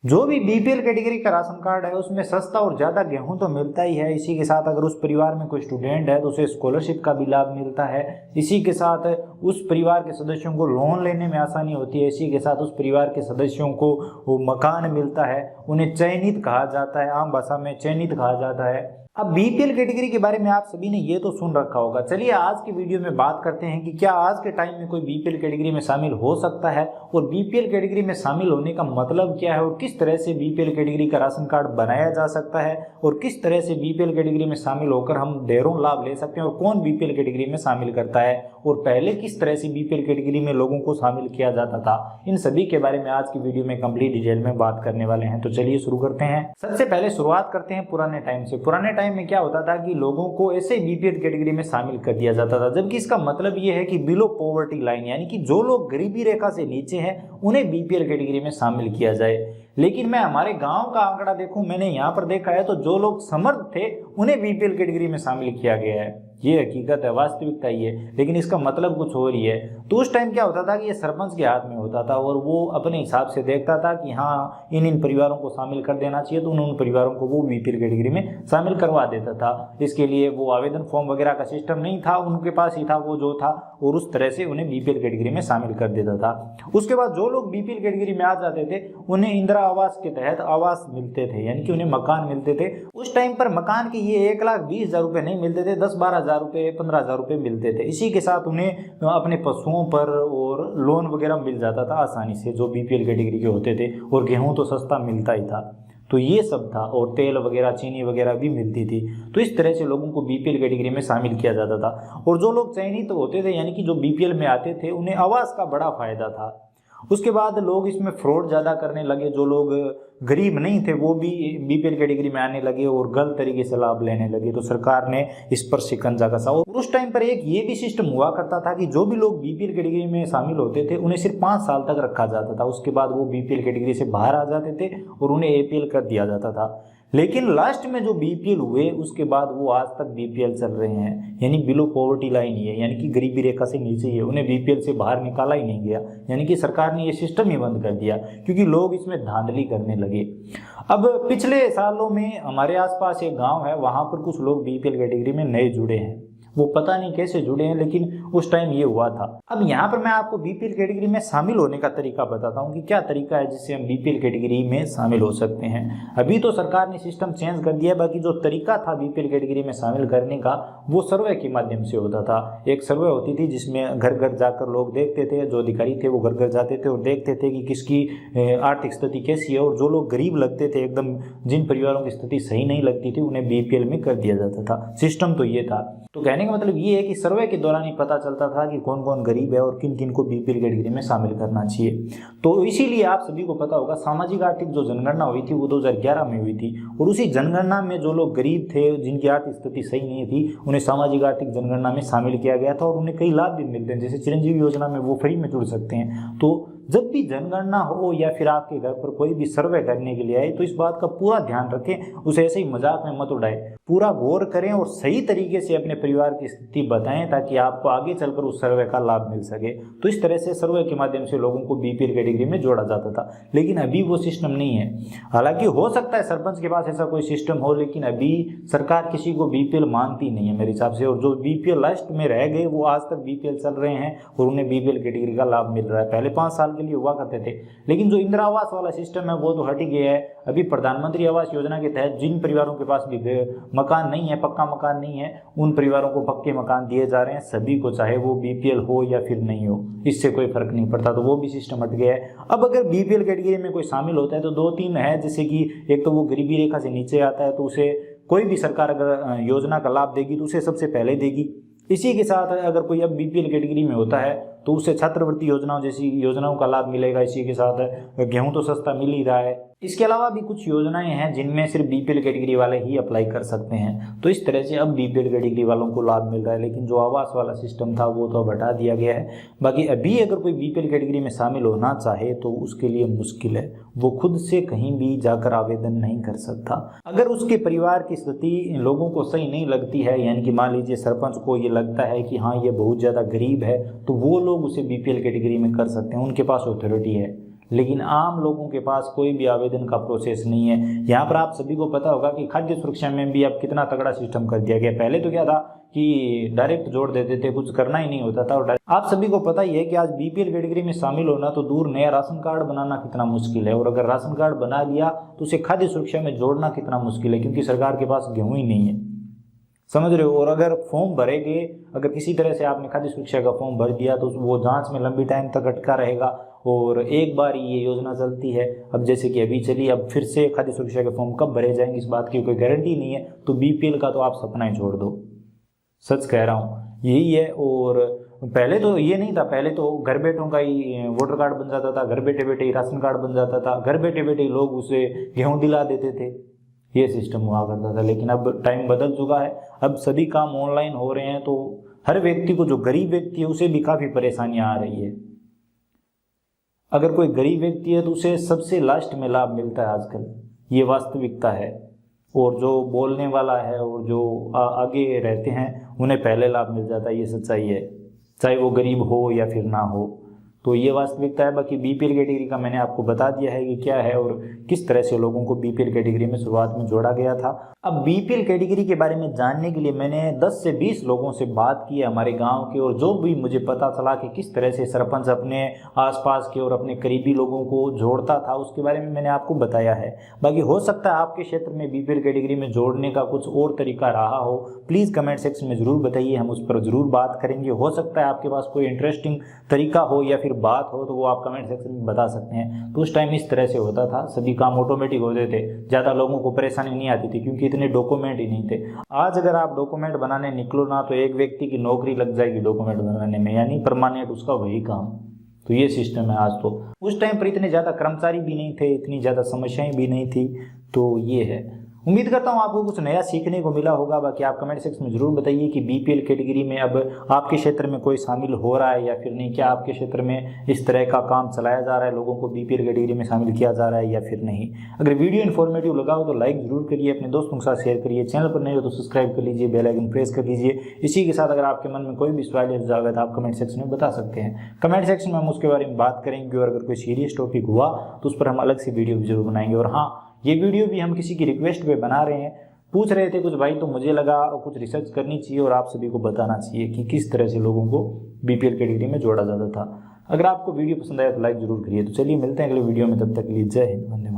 जो भी BPL category का राशन कार्ड है उसमें सस्ता और ज़्यादा गेहूं तो मिलता ही है। इसी के साथ अगर उस परिवार में कोई स्टूडेंट है तो उसे स्कॉलरशिप का भी लाभ मिलता है। इसी के साथ उस परिवार के सदस्यों को लोन लेने में आसानी होती है। इसी के साथ उस परिवार के सदस्यों को वो मकान मिलता है, उन्हें चयनित कहा जाता है, आम भाषा में चयनित कहा जाता है। अब बीपीएल कैटेगरी के बारे में आप सभी ने ये तो सुन रखा होगा। चलिए आज की वीडियो में बात करते हैं कि क्या आज के टाइम में कोई बीपीएल कैटेगरी में शामिल हो सकता है और बीपीएल कैटेगरी में शामिल होने का मतलब क्या है और किस तरह से बीपीएल कैटेगरी का राशन कार्ड बनाया जा सकता है और किस तरह से बीपीएल कैटेगरी में शामिल होकर हम ढेरों लाभ ले सकते हैं और कौन बीपीएल कैटेगरी में शामिल करता है और पहले किस तरह से बीपीएल कैटेगरी में लोगों को शामिल किया जाता था। इन सभी के बारे में आज की वीडियो में कंप्लीट डिटेल में बात करने वाले हैं। तो चलिए शुरू करते हैं। सबसे पहले शुरुआत करते हैं पुराने टाइम से। पुराने टाइम में क्या होता था कि लोगों को ऐसे बीपीएल कैटेगरी में शामिल कर दिया जाता था, जबकि इसका मतलब ये है कि बिलो पॉवर्टी लाइन, यानी कि जो लोग गरीबी रेखा से नीचे हैं उन्हें बीपीएल कैटेगरी में शामिल किया जाए। लेकिन मैं हमारे गांव का आंकड़ा देखूं, मैंने यहां पर देखा है तो जो लोग समर्थ थे उन्हें बीपीएल कैटेगरी में शामिल किया गया है। ये हकीकत है, वास्तविकता ही है, लेकिन इसका मतलब कुछ और ही है। तो उस टाइम क्या होता था कि ये सरपंच के हाथ में होता था और वो अपने हिसाब से देखता था कि हाँ इन परिवारों को शामिल कर देना चाहिए, तो उन परिवारों को वो बीपीएल कैटेगरी में शामिल करवा देता था। इसके लिए वो आवेदन फॉर्म वगैरह का सिस्टम नहीं था, उनके पास ही था वो जो था, और उस तरह से उन्हें बीपीएल कैटेगरी में शामिल कर देता था। उसके बाद जो लोग बीपीएल कैटेगरी में आ जाते थे उन्हें इंदिरा आवास के तहत आवास मिलते थे, यानी कि उन्हें मकान मिलते थे। उस टाइम पर मकान के ये 1,20,000 रुपये नहीं मिलते थे, 10-12,000 रुपये 15,000 रुपये मिलते थे। इसी के साथ उन्हें अपने पशुओं पर और लोन वगैरह मिल जाता था आसानी से, जो बीपीएल कैटेगरी के होते थे, और गेहूं तो सस्ता मिलता ही था। तो ये सब था, और तेल वगैरह चीनी वगैरह भी मिलती थी। तो इस तरह से लोगों को बीपीएल कैटेगरी में शामिल किया जाता था। और जो लोग चयनित होते थे, यानी कि जो बीपीएल में आते थे, उन्हें आवास का बड़ा फायदा था। उसके बाद लोग इसमें फ्रॉड ज़्यादा करने लगे। जो लोग गरीब नहीं थे वो भी बीपीएल कैटेगरी में आने लगे और गलत तरीके से लाभ लेने लगे। तो सरकार ने इस पर शिकंजा कसा। और उस टाइम पर एक ये भी सिस्टम हुआ करता था कि जो भी लोग बीपीएल कैटेगरी में शामिल होते थे उन्हें सिर्फ 5 साल तक रखा जाता था। उसके बाद वो बीपीएल कैटेगरी से बाहर आ जाते थे और उन्हें एपीएल कर दिया जाता था। लेकिन लास्ट में जो बीपीएल हुए उसके बाद वो आज तक बीपीएल चल रहे हैं, यानी बिलो पॉवर्टी लाइन ही है, यानी कि गरीबी रेखा से नीचे ही है। उन्हें बीपीएल से बाहर निकाला ही नहीं गया, यानी कि सरकार ने ये सिस्टम ही बंद कर दिया क्योंकि लोग इसमें धांधली करने लगे। अब पिछले सालों में हमारे आसपास एक गांव है, वहां पर कुछ लोग बीपीएल कैटेगरी में नए जुड़े हैं। वो पता नहीं कैसे जुड़े हैं, लेकिन उस टाइम ये हुआ था। अब यहाँ पर मैं आपको बीपीएल कैटेगरी में शामिल होने का तरीका बताता हूँ कि क्या तरीका है जिससे हम बीपीएल कैटेगरी में शामिल हो सकते हैं। अभी तो सरकार ने सिस्टम चेंज कर दिया है, बाकी जो तरीका था बीपीएल कैटेगरी में शामिल करने का वो सर्वे के माध्यम से होता था। एक सर्वे होती थी जिसमें घर घर जाकर लोग देखते थे, जो अधिकारी थे वो घर घर जाते थे और देखते थे कि किसकी आर्थिक स्थिति कैसी है, और जो लोग गरीब लगते थे एकदम, जिन परिवारों की स्थिति सही नहीं लगती थी, उन्हें बीपीएल में कर दिया जाता था। सिस्टम तो ये था। तो कहने का मतलब ये है कि सर्वे के दौरान ही पता चलता था कि कौन कौन गरीब है और किन किन को बीपीएल कैटेगरी में शामिल करना चाहिए। तो इसीलिए आप सभी को पता होगा सामाजिक आर्थिक जो जनगणना हुई थी वो 2011 में हुई थी, और उसी जनगणना में जो लोग गरीब थे, जिनकी आर्थिक स्थिति सही नहीं थी, उन्हें सामाजिक आर्थिक जनगणना में शामिल किया गया था और उन्हें कई लाभ भी मिलते हैं। जैसे चिरंजीवी योजना में वो फ्री में जुड़ सकते हैं। तो जब भी जनगणना हो या फिर आपके घर पर कोई भी सर्वे करने के लिए आए तो इस बात का पूरा ध्यान रखें, उसे ऐसे ही मजाक में मत उड़ाएं। पूरा गौर करें और सही तरीके से अपने परिवार की स्थिति बताएं ताकि आपको आगे चलकर उस सर्वे का लाभ मिल सके। तो इस तरह से सर्वे के माध्यम से लोगों को बीपीएल कैटेगरी में जोड़ा जाता था, लेकिन अभी वो सिस्टम नहीं है। हालांकि हो सकता है सरपंच के पास ऐसा कोई सिस्टम हो, लेकिन अभी सरकार किसी को बीपीएल मानती नहीं है मेरे हिसाब से। और जो बीपीएल लास्ट में रह गए वो आज तक बीपीएल चल रहे हैं और उन्हें बीपीएल कैटेगरी का लाभ मिल रहा है। पहले 5 साल के लिए हुआ करते थे, लेकिन जो इंदिरा आवास वाला सिस्टम है वो तो हट ही गया है। अभी प्रधानमंत्री आवास योजना के तहत जिन परिवारों के पास भी मकान नहीं है, पक्का मकान नहीं है, उन परिवारों को पक्के मकान दिए जा रहे हैं सभी को, चाहे वो बीपीएल हो या फिर नहीं हो, इससे कोई फर्क नहीं पड़ता। तो वो भी सिस्टम हट गया है। अब अगर बीपीएल कैटेगरी में कोई शामिल होता है तो 2-3 है, जैसे कि एक तो वो गरीबी रेखा से नीचे आता है, तो उसे कोई भी सरकार अगर योजना का लाभ देगी तो उसे सबसे पहले देगी। इसी के साथ अगर कोई अब बीपीएल कैटेगरी में होता है तो उसे छात्रवृत्ति योजनाओं जैसी योजनाओं का लाभ मिलेगा। इसी के साथ गेहूं तो सस्ता मिल ही रहा है। इसके अलावा भी कुछ योजनाएं हैं जिनमें सिर्फ बीपीएल कैटेगरी वाले ही अप्लाई कर सकते हैं। तो इस तरह से अब बीपीएल कैटेगरी वालों को लाभ मिल रहा है, लेकिन जो आवास वाला सिस्टम था वो तो अब हटा दिया गया है। बाकी अभी अगर कोई बीपीएल कैटेगरी में शामिल होना चाहे तो उसके लिए मुश्किल है, वो खुद से कहीं भी जाकर आवेदन नहीं कर सकता। अगर उसके परिवार की स्थिति लोगों को सही नहीं लगती है, यानी कि मान लीजिए सरपंच को ये लगता है कि हाँ ये बहुत ज़्यादा गरीब है, तो वो लोग उसे बीपीएल कैटेगरी में कर सकते हैं, उनके पास अथॉरिटी है। लेकिन आम लोगों के पास कोई भी आवेदन का प्रोसेस नहीं है। यहाँ पर आप सभी को पता होगा कि खाद्य सुरक्षा में भी अब कितना तगड़ा सिस्टम कर दिया गया। पहले तो क्या था कि डायरेक्ट जोड़ देते थे, कुछ करना ही नहीं होता था। और आप सभी को पता ही है कि आज बीपीएल कैटेगरी में शामिल होना तो दूर, नया राशन कार्ड बनाना कितना मुश्किल है, और अगर राशन कार्ड बना लिया तो उसे खाद्य सुरक्षा में जोड़ना कितना मुश्किल है, क्योंकि सरकार के पास गेहूं ही नहीं है, समझ रहे हो। और अगर फॉर्म भरेंगे, अगर किसी तरह से आपने खाद्य सुरक्षा का फॉर्म भर दिया तो वो जांच में लंबी टाइम तक अटका रहेगा। और एक बार ये योजना चलती है, अब जैसे कि अभी चली, अब फिर से खाद्य सुरक्षा के फॉर्म कब भरे जाएंगे इस बात की कोई गारंटी नहीं है। तो बीपीएल का तो आप सपना ही छोड़ दो, सच कह रहा हूँ, यही है। और पहले तो ये नहीं था, पहले तो घर बैठों का ही वोटर कार्ड बन जाता था, घर बैठे बैठे ही राशन कार्ड बन जाता था, घर बैठे बैठे ही लोग उसे गेहूँ दिला देते थे, ये सिस्टम हुआ करता था। लेकिन अब टाइम बदल चुका है, अब सभी काम ऑनलाइन हो रहे हैं, तो हर व्यक्ति को, जो गरीब व्यक्ति है उसे भी काफ़ी परेशानियां आ रही है। अगर कोई गरीब व्यक्ति है तो उसे सबसे लास्ट में लाभ मिलता है आजकल, ये वास्तविकता है। और जो बोलने वाला है और जो आगे रहते हैं उन्हें पहले लाभ मिल जाता है, ये सच्चाई है, चाहे वो गरीब हो या फिर ना हो। तो ये वास्तविकता है। बाकी बीपीएल कैटेगरी का मैंने आपको बता दिया है कि क्या है और किस तरह से लोगों को बीपीएल कैटेगरी में शुरुआत में जोड़ा गया था। अब बीपीएल कैटेगरी के बारे में जानने के लिए मैंने 10 से 20 लोगों से बात की है हमारे गांव के, और जो भी मुझे पता चला कि किस तरह से सरपंच अपने आसपास के और अपने करीबी लोगों को जोड़ता था, उसके बारे में मैंने आपको बताया है। बाकी हो सकता है आपके क्षेत्र में बीपीएल कैटेगरी में जोड़ने का कुछ और तरीका रहा हो, प्लीज़ कमेंट सेक्शन में ज़रूर बताइए, हम उस पर ज़रूर बात करेंगे। हो सकता है आपके पास कोई इंटरेस्टिंग तरीका हो या फिर बात हो तो वो आप कमेंट सेक्शन में बता सकते हैं। तो उस टाइम इस तरह से होता था, सभी काम ऑटोमेटिक होते थे, ज़्यादा लोगों को परेशानी नहीं आती थी क्योंकि इतने डॉक्यूमेंट ही नहीं थे। आज अगर आप डॉक्यूमेंट बनाने निकलो ना तो एक व्यक्ति की नौकरी लग जाएगी डॉक्यूमेंट बनाने में, यानी परमानेंट उसका वही काम। तो ये सिस्टम है आज। तो उस टाइम पर इतने ज़्यादा कर्मचारी भी नहीं थे, इतनी ज़्यादा समस्याएं भी नहीं थी। तो ये है, उम्मीद करता हूँ आपको कुछ नया सीखने को मिला होगा। बाकी आप कमेंट सेक्शन में जरूर बताइए कि बीपीएल कैटेगरी में अब आपके क्षेत्र में कोई शामिल हो रहा है या फिर नहीं, क्या आपके क्षेत्र में इस तरह का काम चलाया जा रहा है, लोगों को बीपीएल कैटेगरी में शामिल किया जा रहा है या फिर नहीं। अगर वीडियो इन्फॉर्मेटिव लगा हो तो लाइक जरूर करिए, अपने दोस्तों के साथ शेयर करिए, चैनल पर नहीं हो तो सब्सक्राइब कर लीजिए, बेल आइकन प्रेस कर लीजिए। इसी के साथ अगर आपके मन में कोई भी सवाल या सुझाव है तो आप कमेंट सेक्शन में बता सकते हैं। कमेंट सेक्शन में हम उसके बारे में बात करेंगे, और अगर कोई सीरियस टॉपिक हुआ तो उस पर हम अलग से वीडियो जरूर बनाएंगे। और हाँ, ये वीडियो भी हम किसी की रिक्वेस्ट पे बना रहे हैं, पूछ रहे थे कुछ भाई, तो मुझे लगा कुछ रिसर्च करनी चाहिए और आप सभी को बताना चाहिए कि किस तरह से लोगों को बीपीएल कैटेगरी में जोड़ा जाता था। अगर आपको वीडियो पसंद आया तो लाइक जरूर करिए। तो चलिए मिलते हैं अगले वीडियो में, तब तक के लिए जय हिंद, वंदे मातरम।